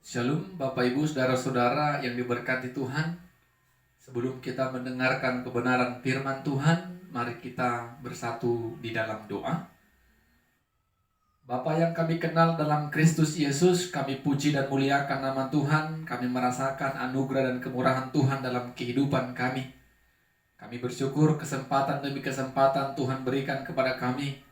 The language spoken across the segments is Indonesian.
Shalom Bapak Ibu Saudara-saudara yang diberkati Tuhan. Sebelum kita mendengarkan kebenaran firman Tuhan, mari kita bersatu di dalam doa. Bapa yang kami kenal dalam Kristus Yesus, kami puji dan muliakan nama Tuhan. Kami merasakan anugerah dan kemurahan Tuhan dalam kehidupan kami. Kami bersyukur kesempatan demi kesempatan Tuhan berikan kepada kami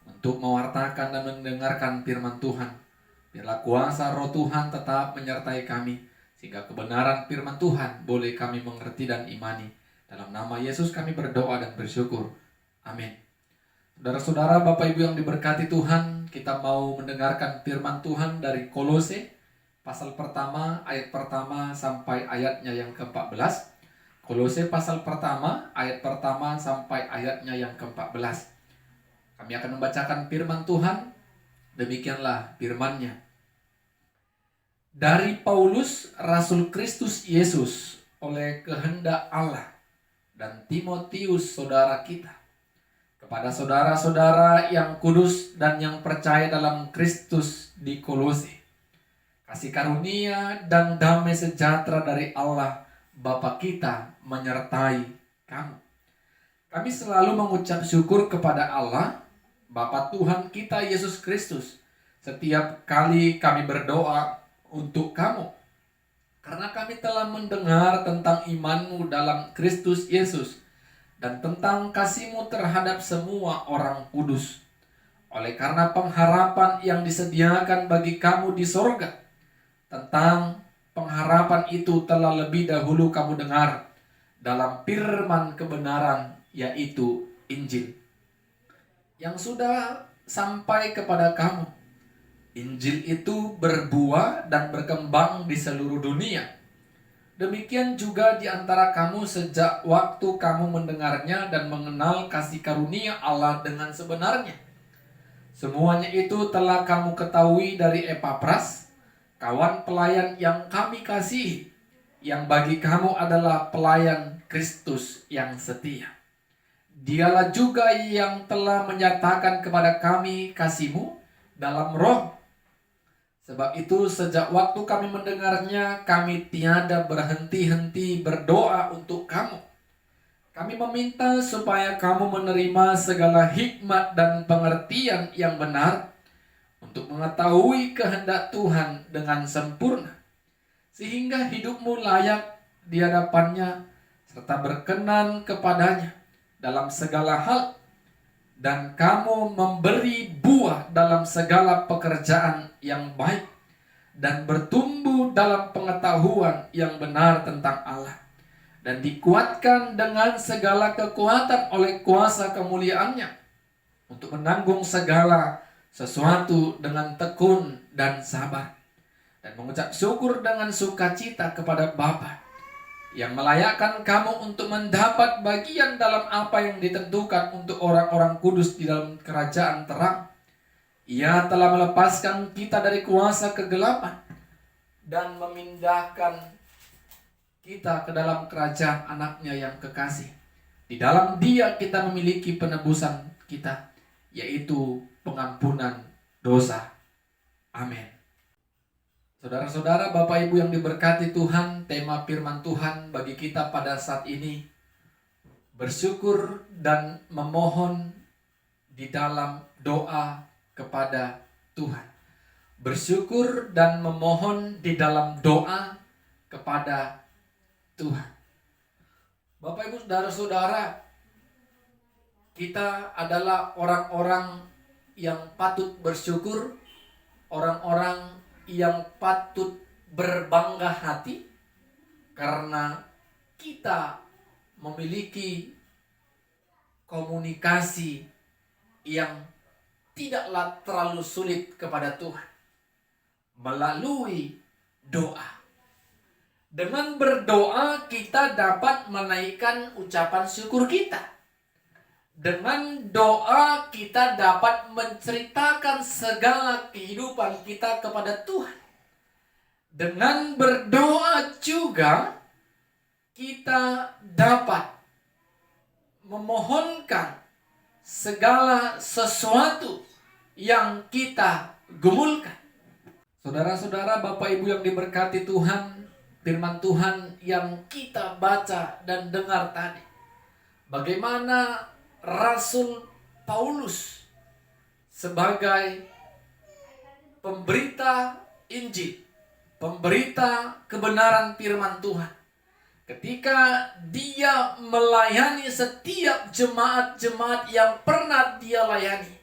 untuk mewartakan dan mendengarkan firman Tuhan. Biarlah kuasa roh Tuhan tetap menyertai kami, sehingga kebenaran firman Tuhan boleh kami mengerti dan imani. Dalam nama Yesus kami berdoa dan bersyukur. Amin. Saudara-saudara, Bapak Ibu yang diberkati Tuhan, kita mau mendengarkan firman Tuhan dari Kolose, pasal pertama, ayat pertama sampai ayatnya yang ke-14. Kolose pasal pertama, ayat pertama sampai ayatnya yang ke-14. Kami akan membacakan firman Tuhan. Demikianlah firman-Nya. Dari Paulus, Rasul Kristus Yesus, oleh kehendak Allah, dan Timotius saudara kita, kepada saudara-saudara yang kudus dan yang percaya dalam Kristus di Kolose, kasih karunia dan damai sejahtera dari Allah Bapa kita menyertai kamu. Kami selalu mengucap syukur kepada Allah Bapa Tuhan kita Yesus Kristus setiap kali kami berdoa untuk kamu, karena kami telah mendengar tentang imanmu dalam Kristus Yesus dan tentang kasihmu terhadap semua orang kudus, oleh karena pengharapan yang disediakan bagi kamu di sorga. Tentang pengharapan itu telah lebih dahulu kamu dengar dalam firman kebenaran, yaitu Injil, yang sudah sampai kepada kamu. Injil itu berbuah dan berkembang di seluruh dunia. Demikian juga di antara kamu sejak waktu kamu mendengarnya dan mengenal kasih karunia Allah dengan sebenarnya. Semuanya itu telah kamu ketahui dari Epapras, kawan pelayan yang kami kasihi, yang bagi kamu adalah pelayan Kristus yang setia. Dialah juga yang telah menyatakan kepada kami kasih-Mu dalam roh. Sebab itu sejak waktu kami mendengarnya, kami tiada berhenti-henti berdoa untuk kamu. Kami meminta supaya kamu menerima segala hikmat dan pengertian yang benar untuk mengetahui kehendak Tuhan dengan sempurna, sehingga hidupmu layak di hadapannya serta berkenan kepadanya dalam segala hal, dan kamu memberi buah dalam segala pekerjaan yang baik dan bertumbuh dalam pengetahuan yang benar tentang Allah, dan dikuatkan dengan segala kekuatan oleh kuasa kemuliaan-Nya untuk menanggung segala sesuatu dengan tekun dan sabar, dan mengucap syukur dengan sukacita kepada Bapa yang melayakkan kamu untuk mendapat bagian dalam apa yang ditentukan untuk orang-orang kudus di dalam kerajaan terang. Ia telah melepaskan kita dari kuasa kegelapan dan memindahkan kita ke dalam kerajaan Anak-Nya yang kekasih. Di dalam Dia kita memiliki penebusan kita, yaitu pengampunan dosa. Amin. Saudara-saudara, Bapak Ibu yang diberkati Tuhan, tema firman Tuhan bagi kita pada saat ini, bersyukur dan memohon di dalam doa kepada Tuhan. Bersyukur dan memohon di dalam doa kepada Tuhan. Bapak Ibu saudara-saudara, kita adalah orang-orang yang patut bersyukur, orang-orang yang patut berbangga hati, karena kita memiliki komunikasi yang tidaklah terlalu sulit kepada Tuhan melalui doa. Dengan berdoa kita dapat menaikkan ucapan syukur kita. Dengan doa kita dapat menceritakan segala kehidupan kita kepada Tuhan. Dengan berdoa juga kita dapat memohonkan segala sesuatu yang kita gumulkan. Saudara-saudara, Bapak Ibu yang diberkati Tuhan, firman Tuhan yang kita baca dan dengar tadi, bagaimana Rasul Paulus sebagai pemberita Injil, pemberita kebenaran firman Tuhan, ketika dia melayani setiap jemaat-jemaat yang pernah dia layani,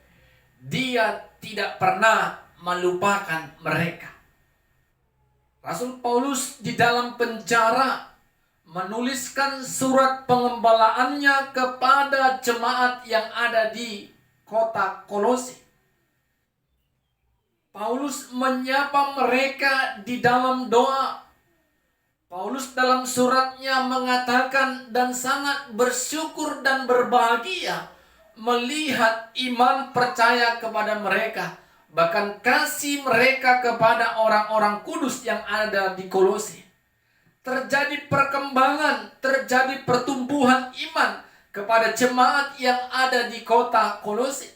dia tidak pernah melupakan mereka. Rasul Paulus di dalam penjara menuliskan surat pengembalaannya kepada jemaat yang ada di kota Kolose. Paulus menyapa mereka di dalam doa. Paulus dalam suratnya mengatakan dan sangat bersyukur dan berbahagia melihat iman percaya kepada mereka, bahkan kasih mereka kepada orang-orang kudus yang ada di Kolose. Terjadi perkembangan, terjadi pertumbuhan iman kepada jemaat yang ada di kota Kolose,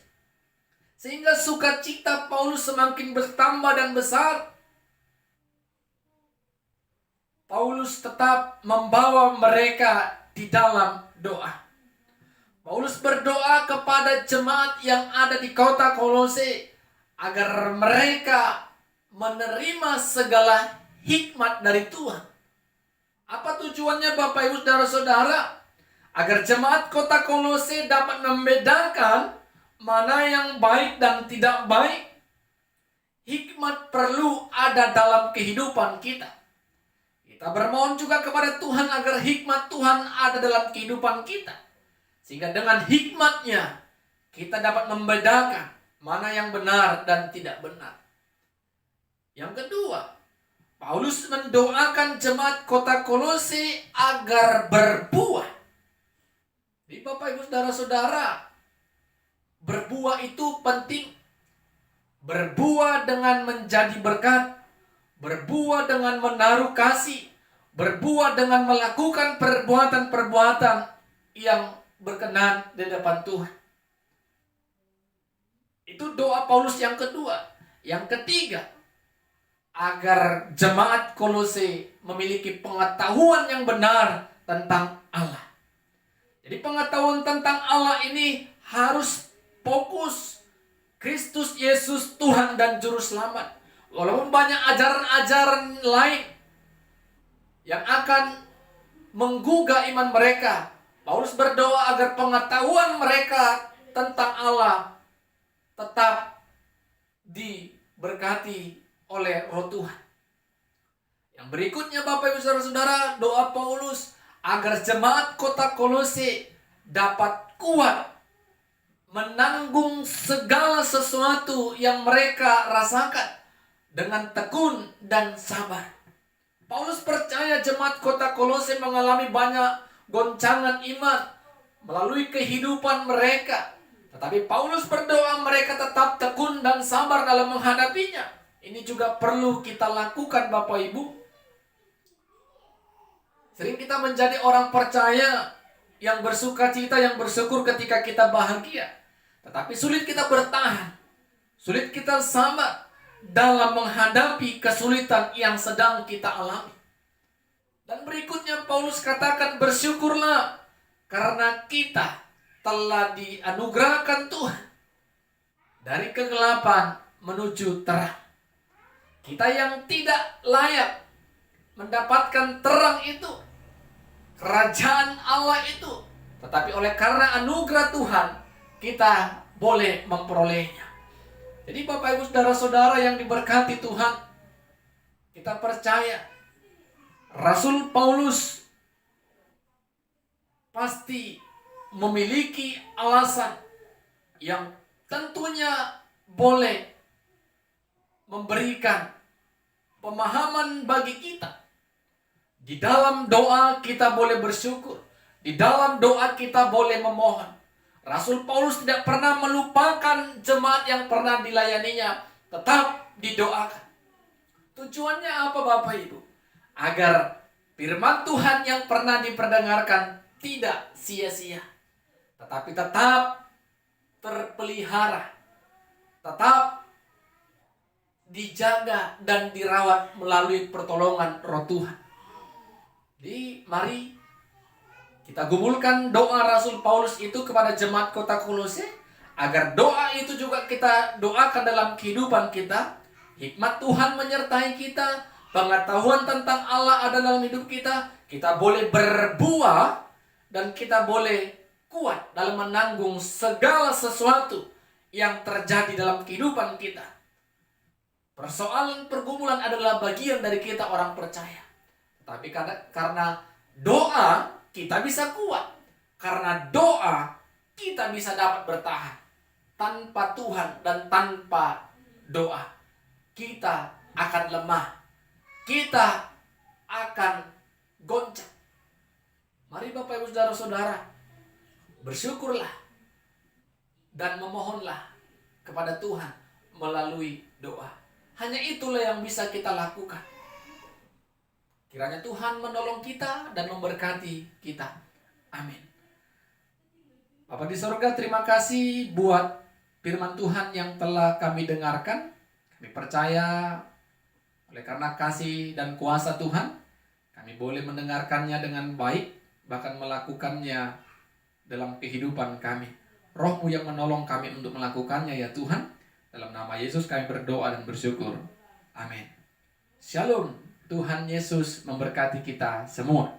sehingga sukacita Paulus semakin bertambah dan besar. Paulus tetap membawa mereka di dalam doa. Paulus berdoa kepada jemaat yang ada di kota Kolose agar mereka menerima segala hikmat dari Tuhan. Apa tujuannya Bapak Ibu Saudara-saudara? Agar jemaat kota Kolose dapat membedakan mana yang baik dan tidak baik. Hikmat perlu ada dalam kehidupan kita. Kita bermohon juga kepada Tuhan agar hikmat Tuhan ada dalam kehidupan kita. Sehingga dengan hikmatnya kita dapat membedakan mana yang benar dan tidak benar. Yang kedua, Paulus mendoakan jemaat kota Kolose agar berbuah. Di Bapak Ibu Saudara-saudara, berbuah itu penting. Berbuah dengan menjadi berkat, berbuah dengan menaruh kasih, berbuah dengan melakukan perbuatan-perbuatan yang berkenan di depan Tuhan. Itu doa Paulus yang kedua. Yang ketiga, agar jemaat Kolose memiliki pengetahuan yang benar tentang Allah. Jadi pengetahuan tentang Allah ini harus fokus. Kristus Yesus Tuhan dan Juru Selamat. Walaupun banyak ajaran-ajaran lain yang akan menggugah iman mereka, Paulus berdoa agar pengetahuan mereka tentang Allah tetap diberkati oleh Roh Tuhan. Yang berikutnya Bapak Ibu Saudara-saudara, doa Paulus agar jemaat kota Kolose dapat kuat menanggung segala sesuatu yang mereka rasakan dengan tekun dan sabar. Paulus percaya jemaat kota Kolose mengalami banyak goncangan iman melalui kehidupan mereka. Tetapi Paulus berdoa mereka tetap tekun dan sabar dalam menghadapinya. Ini juga perlu kita lakukan Bapak Ibu. Sering kita menjadi orang percaya yang bersukacita, yang bersyukur ketika kita bahagia. Tetapi sulit kita bertahan, sulit kita sabar dalam menghadapi kesulitan yang sedang kita alami. Dan berikutnya Paulus katakan, bersyukurlah karena kita telah dianugerahkan Tuhan dari kegelapan menuju terang. Kita yang tidak layak mendapatkan terang itu, kerajaan Allah itu, tetapi oleh karena anugerah Tuhan kita boleh memperolehnya. Jadi Bapak Ibu Saudara-saudara yang diberkati Tuhan, kita percaya Rasul Paulus pasti memiliki alasan yang tentunya boleh memberikan pemahaman bagi kita. Di dalam doa kita boleh bersyukur, di dalam doa kita boleh memohon. Rasul Paulus tidak pernah melupakan jemaat yang pernah dilayaninya, tetap didoakan. Tujuannya apa Bapak Ibu? Agar firman Tuhan yang pernah diperdengarkan tidak sia-sia, tetapi tetap terpelihara, tetap dijaga dan dirawat melalui pertolongan Roh Tuhan. Jadi mari kita gumulkan doa Rasul Paulus itu kepada jemaat kota Kolose, agar doa itu juga kita doakan dalam kehidupan kita. Hikmat Tuhan menyertai kita, pengetahuan tentang Allah ada dalam hidup kita. Kita boleh berbuah dan kita boleh kuat dalam menanggung segala sesuatu yang terjadi dalam kehidupan kita. Persoalan pergumulan adalah bagian dari kita orang percaya. Tapi karena doa kita bisa kuat. Karena doa kita bisa dapat bertahan. Tanpa Tuhan dan tanpa doa kita akan lemah. Kita akan goncang. Mari Bapak Ibu Saudara-saudara, bersyukurlah dan memohonlah kepada Tuhan melalui doa. Hanya itulah yang bisa kita lakukan. Kiranya Tuhan menolong kita dan memberkati kita. Amin. Bapa di sorga, terima kasih buat firman Tuhan yang telah kami dengarkan. Kami percaya oleh karena kasih dan kuasa Tuhan, kami boleh mendengarkannya dengan baik, bahkan melakukannya dalam kehidupan kami. Roh-Mu yang menolong kami untuk melakukannya ya Tuhan. Dalam nama Yesus kami berdoa dan bersyukur. Amin. Shalom. Tuhan Yesus memberkati kita semua.